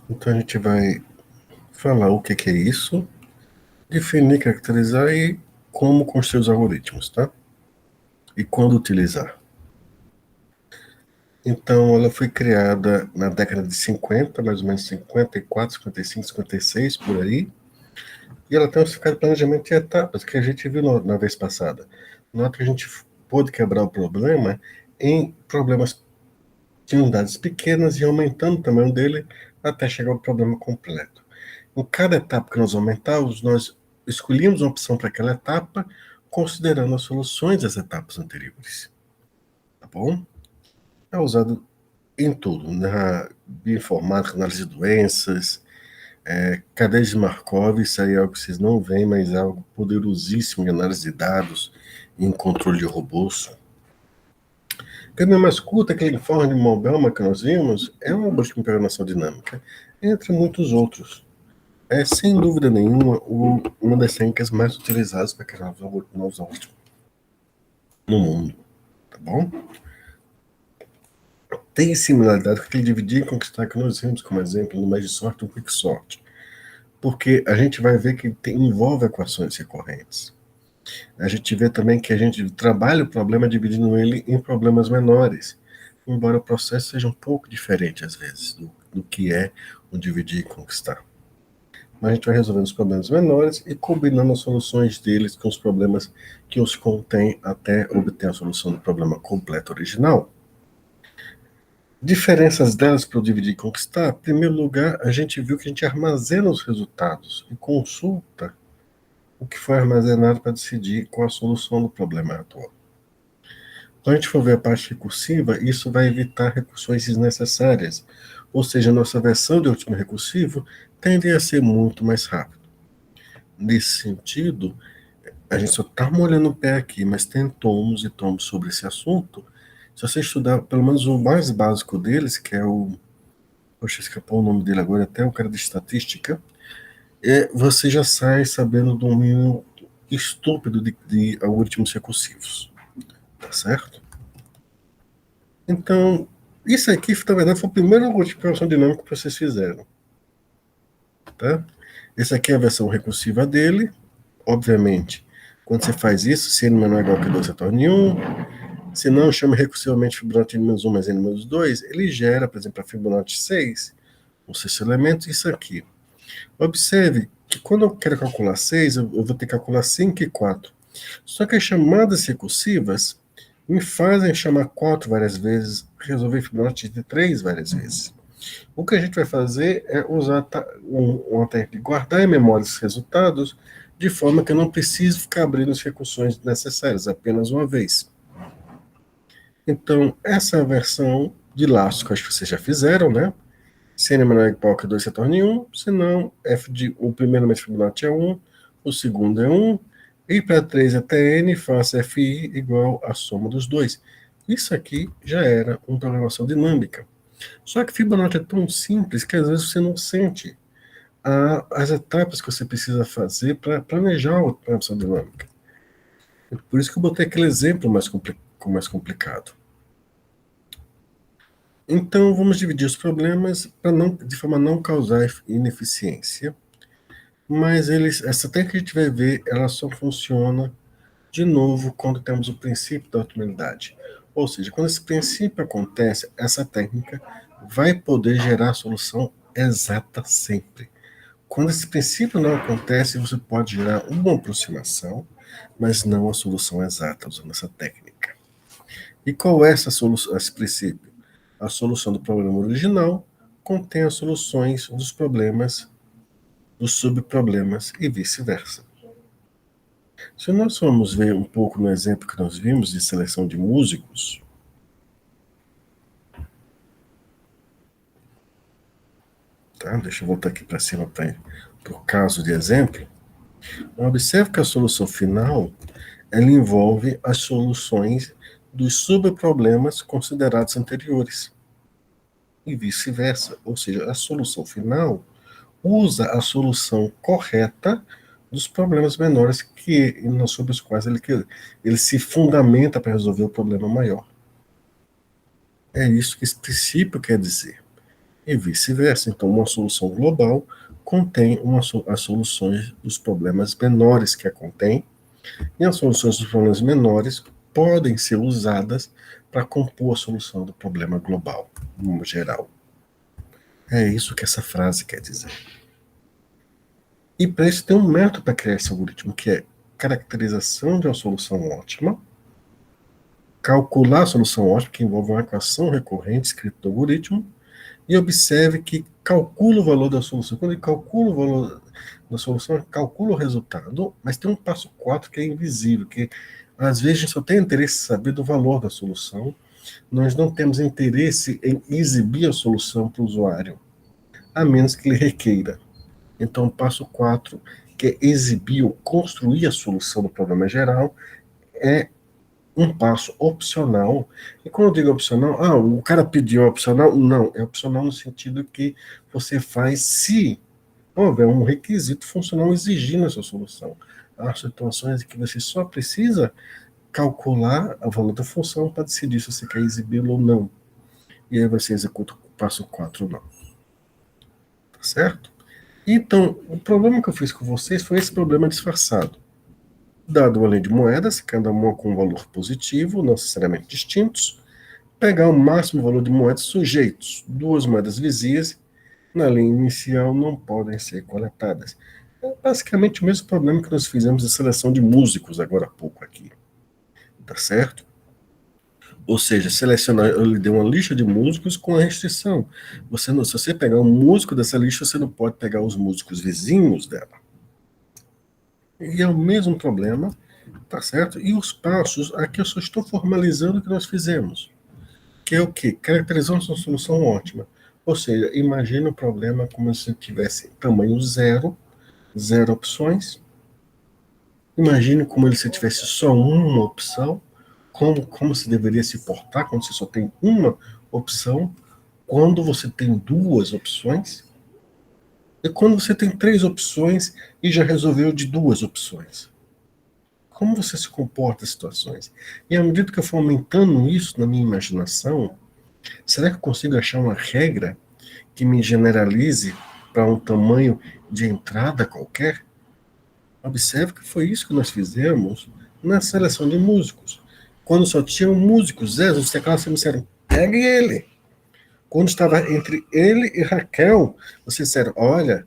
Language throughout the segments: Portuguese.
Então a gente vai falar o que é isso, definir, caracterizar e como construir os algoritmos, tá? E quando utilizar. Então, ela foi criada na década de 50, mais ou menos 54, 55, 56, por aí. E ela tem um significado de planejamento de etapas, que a gente viu na vez passada. Nota que a gente pôde quebrar o problema em problemas de unidades pequenas e aumentando o tamanho dele até chegar ao problema completo. Em cada etapa que nós aumentávamos, nós escolhíamos uma opção para aquela etapa, considerando as soluções das etapas anteriores. Tá bom? É usado em tudo, na bioinformática, análise de doenças, cadeias de Markov, isso aí é algo que vocês não veem, mas é algo poderosíssimo em análise de dados e em controle de robôs. Caminho mais curto, aquele informe de Mobelma que nós vimos, é um algoritmo de programação dinâmica, entre muitos outros. É, sem dúvida nenhuma, uma das técnicas mais utilizadas para criar novos algoritmos no mundo, tá bom? Tem similaridade com aquele dividir e conquistar que nós vimos como exemplo no Magisorte e no Quicksort, porque a gente vai ver que envolve equações recorrentes. A gente vê também que a gente trabalha o problema dividindo ele em problemas menores, embora o processo seja um pouco diferente às vezes do que é o dividir e conquistar. Mas a gente vai resolvendo os problemas menores e combinando as soluções deles com os problemas que os contêm até obter a solução do problema completo original. Diferenças delas para o dividir e conquistar. Em primeiro lugar, a gente viu que a gente armazena os resultados e consulta o que foi armazenado para decidir qual a solução do problema atual. Quando a gente for ver a parte recursiva, isso vai evitar recursões desnecessárias, ou seja, a nossa versão de algoritmo recursivo tende a ser muito mais rápida. Nesse sentido, a gente só está molhando o pé aqui, mas tem tomos e tomos sobre esse assunto. Se você estudar pelo menos o mais básico deles, que é o. Poxa, escapou o nome dele agora, até o cara de estatística, você já sai sabendo do mínimo estúpido de algoritmos recursivos. Tá certo? Então, isso aqui, na verdade, foi o primeiro algoritmo de programação dinâmica que vocês fizeram. Tá? Esse aqui é a versão recursiva dele. Obviamente, quando você faz isso, se n menor ou igual que 2, você torna em 1. Se não, chama recursivamente Fibonacci n menos 1 mais n menos 2. Ele gera, por exemplo, a Fibonacci 6, o sexto elemento, isso aqui. Observe que quando eu quero calcular 6, eu vou ter que calcular 5 e 4. Só que as chamadas recursivas me fazem chamar 4 várias vezes, resolver Fibonacci de 3 várias vezes. O que a gente vai fazer é usar uma técnica de guardar em memória esses resultados, de forma que eu não preciso ficar abrindo as recursões necessárias apenas uma vez. Então, essa é a versão de laço que acho que vocês já fizeram, né? Se n é menor ou igual que 2, você torna em 1, senão o primeiro elemento de Fibonacci é 1, o segundo é 1, e para 3 até n, faça fi igual a soma dos dois. Isso aqui já era uma programação dinâmica. Só que Fibonacci é tão simples que às vezes você não sente as etapas que você precisa fazer para planejar a programação dinâmica. Por isso que eu botei aquele exemplo mais complicado. Então, vamos dividir os problemas de forma a não causar ineficiência. Mas essa técnica que a gente vai ver, ela só funciona, de novo, quando temos o princípio da otimidade. Ou seja, quando esse princípio acontece, essa técnica vai poder gerar a solução exata sempre. Quando esse princípio não acontece, você pode gerar uma aproximação, mas não a solução exata usando essa técnica. E qual é esse princípio? A solução do problema original contém as soluções dos problemas, dos subproblemas e vice-versa. Se nós formos ver um pouco no exemplo que nós vimos de seleção de músicos, tá? Deixa eu voltar aqui para cima para o caso de exemplo. Observe que a solução final ela envolve as soluções dos subproblemas considerados anteriores e vice-versa, ou seja, a solução final usa a solução correta dos problemas menores sobre os quais ele se fundamenta para resolver o problema maior. É isso que esse princípio quer dizer. e vice-versa. Então, uma solução global contém as soluções dos problemas menores que a contém, e as soluções dos problemas menores podem ser usadas para compor a solução do problema global, no geral. É isso que essa frase quer dizer. E para isso tem um método para criar esse algoritmo, que é caracterização de uma solução ótima, calcular a solução ótima, que envolve uma equação recorrente escrita no algoritmo, e observe que calcula o valor da solução. Quando ele calcula o valor da solução, ele calcula o resultado, mas tem um passo 4 que é invisível, que às vezes a gente só tem interesse em saber do valor da solução, nós não temos interesse em exibir a solução para o usuário, a menos que ele requeira. Então, o passo 4, que é exibir ou construir a solução do problema geral, é um passo opcional. E quando eu digo opcional, o cara pediu opcional? Não, é opcional no sentido que você faz se houver um requisito funcional exigindo essa solução. Há situações em que você só precisa calcular o valor da função para decidir se você quer exibi-lo ou não. E aí você executa o passo 4 ou não. Tá certo? Então, o problema que eu fiz com vocês foi esse problema disfarçado. Dado uma lei de moedas, cada uma com um valor positivo, não necessariamente distintos, pegar o máximo valor de moedas sujeitos. Duas moedas vizinhas, na linha inicial, não podem ser coletadas. É basicamente o mesmo problema que nós fizemos em seleção de músicos agora há pouco aqui. Tá certo? Ou seja, selecionar, eu lhe dei uma lista de músicos com a restrição. Se você pegar um músico dessa lista, você não pode pegar os músicos vizinhos dela. E é o mesmo problema, tá certo? E os passos, aqui eu só estou formalizando o que nós fizemos. Que é o quê? Caracterizamos uma solução ótima. Ou seja, imagine o problema como se tivesse tamanho zero, zero opções. Imagine como se tivesse só uma opção, como se deveria se portar quando você só tem uma opção, quando você tem duas opções, e quando você tem três opções e já resolveu de duas opções. Como você se comporta em situações? E à medida que eu for aumentando isso na minha imaginação, será que eu consigo achar uma regra que me generalize para um tamanho de entrada qualquer? Observe que foi isso que nós fizemos na seleção de músicos. Quando só tinham músicos, Zé, os teclados me disseram, pegue ele. Quando estava entre ele e Raquel, vocês disseram, olha,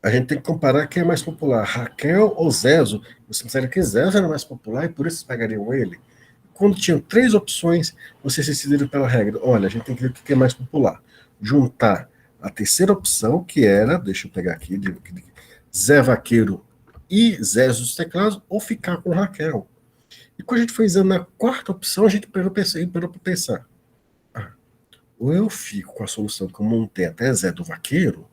a gente tem que comparar quem é mais popular, Raquel ou Zezo. Vocês disseram que Zezo era mais popular e por isso vocês pegariam ele. Quando tinham três opções, vocês decidiram pela regra, olha, a gente tem que ver o que é mais popular. Juntar a terceira opção, que era, deixa eu pegar aqui, Zé Vaqueiro e Zé dos Teclados, ou ficar com Raquel. E quando a gente foi examinar a quarta opção, a gente parou para pensar. Ou eu fico com a solução que eu montei até Zé do Vaqueiro,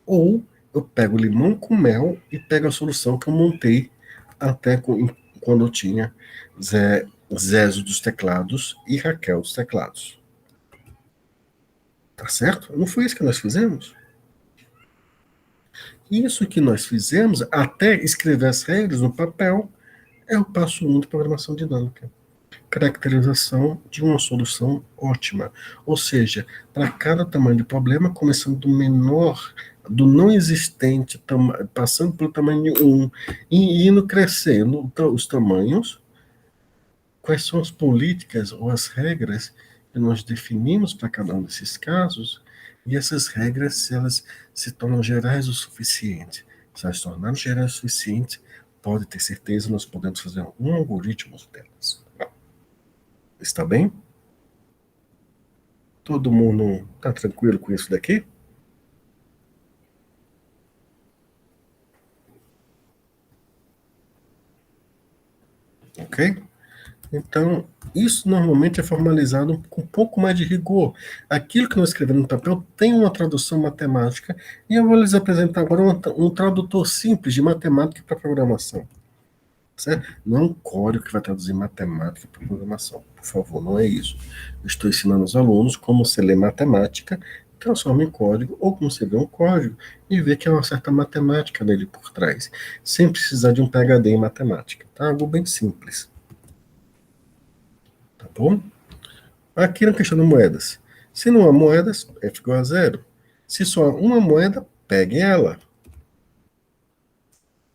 ou eu pego limão com mel e pego a solução que eu montei até quando eu tinha Zezo dos Teclados e Raquel dos Teclados. Tá certo? Não foi isso que nós fizemos? Isso que nós fizemos, até escrever as regras no papel, é o passo 1 de programação dinâmica. Caracterização de uma solução ótima. Ou seja, para cada tamanho de problema, começando do menor, do não existente, passando pelo tamanho 1, e indo crescendo os tamanhos, quais são as políticas ou as regras que nós definimos para cada um desses casos, e essas regras, se elas se tornam gerais o suficiente. Se elas se tornarem gerais o suficiente, pode ter certeza, nós podemos fazer um algoritmo delas. Está bem? Todo mundo está tranquilo com isso daqui? Ok? Então, isso normalmente é formalizado com um pouco mais de rigor. Aquilo que nós escrevemos no papel tem uma tradução matemática, e eu vou lhes apresentar agora um tradutor simples de matemática para programação. Certo? Não é um código que vai traduzir matemática para programação. Por favor, não é isso. Eu estou ensinando aos alunos como você lê matemática, transforma em código, ou como você vê um código e vê que há uma certa matemática nele por trás, sem precisar de um PhD em matemática. Tá? Algo bem simples. Tá bom? Aqui na questão de moedas. Se não há moedas, f igual a zero. Se só há uma moeda, pegue ela.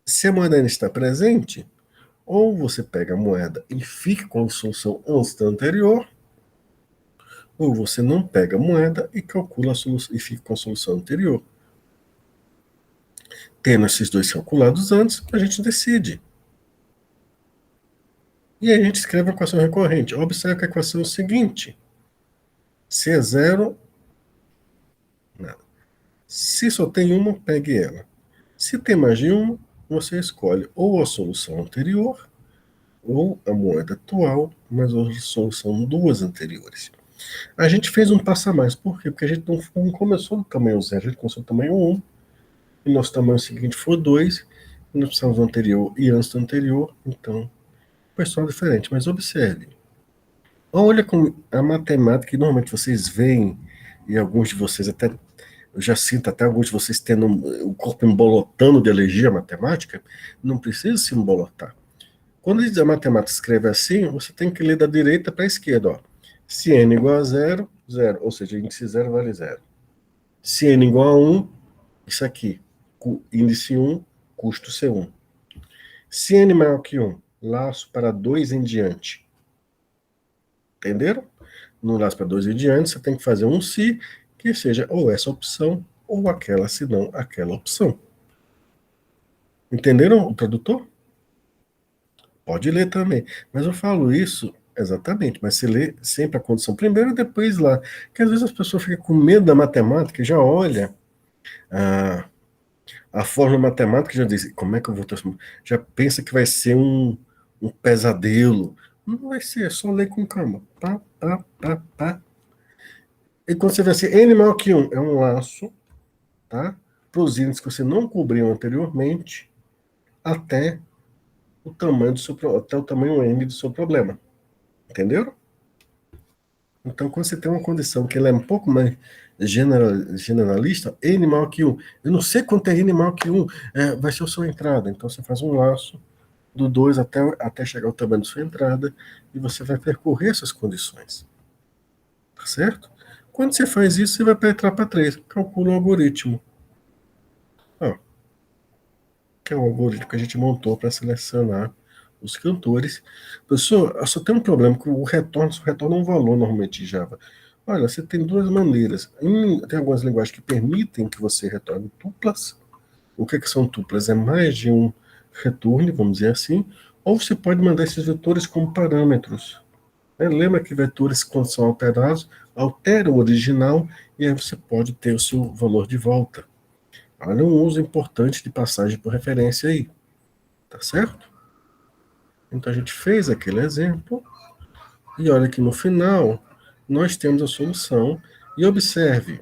Se a moeda ainda está presente, ou você pega a moeda e fica com a solução antes da anterior, ou você não pega a moeda e calcula a solução e fica com a solução anterior. Tendo esses dois calculados antes, a gente decide. E aí a gente escreve a equação recorrente. Observe que a equação é o seguinte: se é zero, nada. Se só tem uma, pegue ela. Se tem mais de uma, você escolhe ou a solução anterior, ou a moeda atual, mas a solução duas anteriores. A gente fez um passo a mais. Por quê? Porque a gente não começou do tamanho zero, a gente começou do tamanho 1, e nosso tamanho seguinte foi 2, e nós precisamos do anterior e antes do anterior, então foi só diferente. Mas observe, olha como a matemática, que normalmente vocês veem, e alguns de vocês até, eu já sinto até alguns de vocês tendo o corpo embolotando de alergia à matemática, não precisa se embolotar. Quando a matemática escreve assim, você tem que ler da direita para a esquerda. Ó. Se n igual a zero, zero, ou seja, índice zero vale zero. Se n igual a 1, isso aqui, índice 1, custo C1. Se n maior que 1, laço para 2 em diante. Entenderam? No laço para 2 em diante, você tem que fazer um se, que seja ou essa opção, ou aquela, se não aquela opção. Entenderam o tradutor? Pode ler também. Mas eu falo isso exatamente, mas você lê sempre a condição primeiro e depois lá. Porque às vezes as pessoas ficam com medo da matemática e já olha a fórmula matemática e já diz, como é que eu vou transformar? Já pensa que vai ser um pesadelo. Não vai ser, é só ler com calma. Pá, pá, pá, pá. E quando você vê assim, n maior que 1 é um laço, tá? Para os índices que você não cobriu anteriormente, até o tamanho até o tamanho n do seu problema. Entenderam? Então, quando você tem uma condição que ela é um pouco mais generalista, n maior que 1, eu não sei quanto é n maior que 1, vai ser a sua entrada. Então, você faz um laço do 2 até chegar ao tamanho da sua entrada e você vai percorrer essas condições. Tá certo? Quando você faz isso, você vai para entrar para 3. Calcula o algoritmo. Ó, que é o algoritmo que a gente montou para selecionar os cantores. Pessoal, só tem um problema, que o retorno só retorna um valor normalmente em Java. Olha, você tem duas maneiras. Tem algumas linguagens que permitem que você retorne tuplas. O que são tuplas? É mais de um return, vamos dizer assim. Ou você pode mandar esses vetores como parâmetros. Lembra que vetores, quando são alterados, alteram o original e aí você pode ter o seu valor de volta. Olha um uso importante de passagem por referência aí. Tá certo? Então a gente fez aquele exemplo e olha que no final nós temos a solução e observe,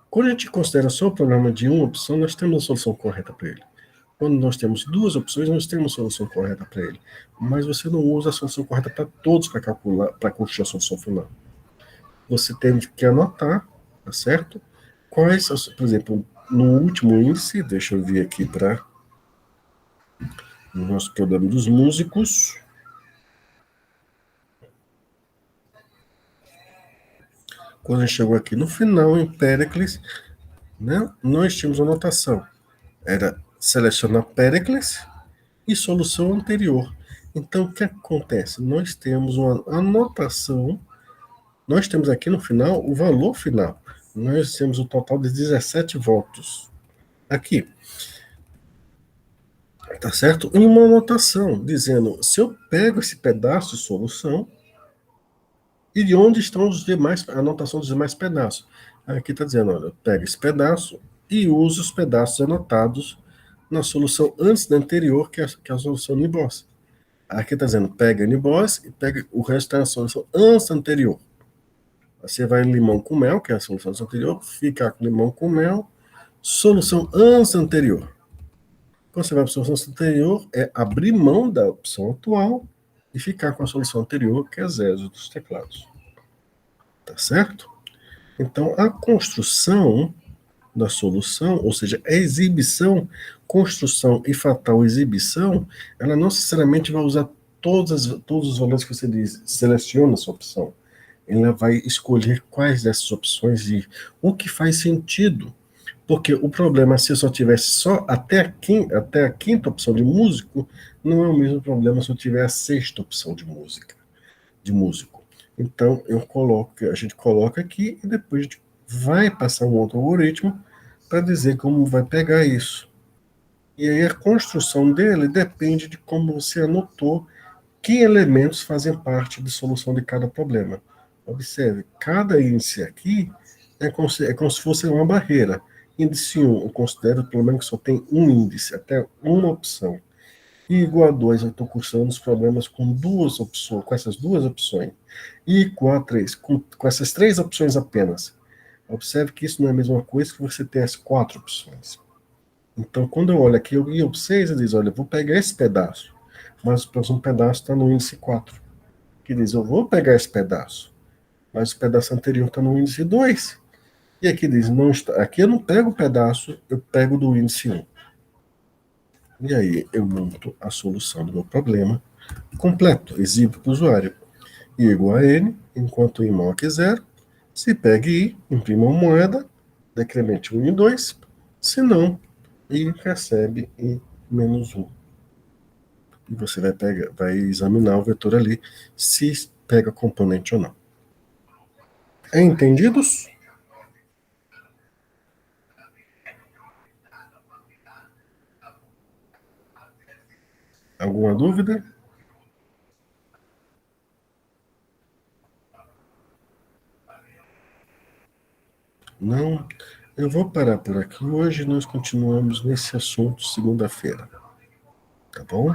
quando a gente considera só o problema de uma opção, nós temos a solução correta para ele. Quando nós temos duas opções, nós temos a solução correta para ele. Mas você não usa a solução correta para todos para calcular, para construir a solução final. Você tem que anotar, tá certo? Quais, por exemplo, no último índice, deixa eu vir aqui para o nosso problema dos músicos. Quando a gente chegou aqui no final, em Péricles, né, nós tínhamos uma anotação. Era selecionar Péricles e solução anterior. Então, o que acontece? Nós temos uma anotação, nós temos aqui no final o valor final. Nós temos o total de 17 votos. Aqui. Tá certo? E uma anotação dizendo, se eu pego esse pedaço de solução, e de onde estão os demais, a anotação dos demais pedaços. Aqui está dizendo, olha, pega esse pedaço e usa os pedaços anotados na solução antes da anterior, que é a solução NIBOS. Aqui está dizendo, pega NIBOS e pega o resto da solução antes da anterior. Você vai em limão com mel, que é a solução anterior, fica com limão com mel, solução antes da anterior. Quando você vai para a solução anterior, é abrir mão da opção atual e ficar com a solução anterior, que é zero dos teclados. Tá certo? Então, a construção da solução, ou seja, a exibição, construção e fatal exibição, ela não necessariamente vai usar todos os valores que você diz, seleciona a sua opção. ela vai escolher quais dessas opções ir, o que faz sentido. Porque o problema, se eu só tivesse só até a quinta opção de músico, não é o mesmo problema se eu tiver a sexta opção de música, de músico. Então, a gente coloca aqui e depois a gente vai passar um outro algoritmo para dizer como vai pegar isso. E aí a construção dele depende de como você anotou que elementos fazem parte de solução de cada problema. Observe, cada índice aqui é como se fosse uma barreira. Índice 1, eu considero pelo menos que só tem um índice, até uma opção. E igual a 2, eu estou cursando os problemas com duas opções, com essas duas opções. E igual a 3, com essas três opções apenas. Observe que isso não é a mesma coisa que você ter as quatro opções. Então, quando eu olho aqui, eu guio 6 e diz, olha, eu vou pegar esse pedaço, mas o próximo pedaço está no índice 4. Que diz, eu vou pegar esse pedaço, mas o pedaço anterior está no índice 2. E aqui diz, não está, aqui eu não pego o pedaço, eu pego do índice 1. E aí eu monto a solução do meu problema completo, exibo para o usuário. I igual a N, enquanto I maior que zero, se pegue I, imprima uma moeda, decremente 1 e 2, se não, I recebe I menos 1. E você vai examinar o vetor ali, se pega componente ou não. É entendidos? Alguma dúvida? Não? Eu vou parar por aqui. Hoje nós continuamos nesse assunto segunda-feira. Tá bom?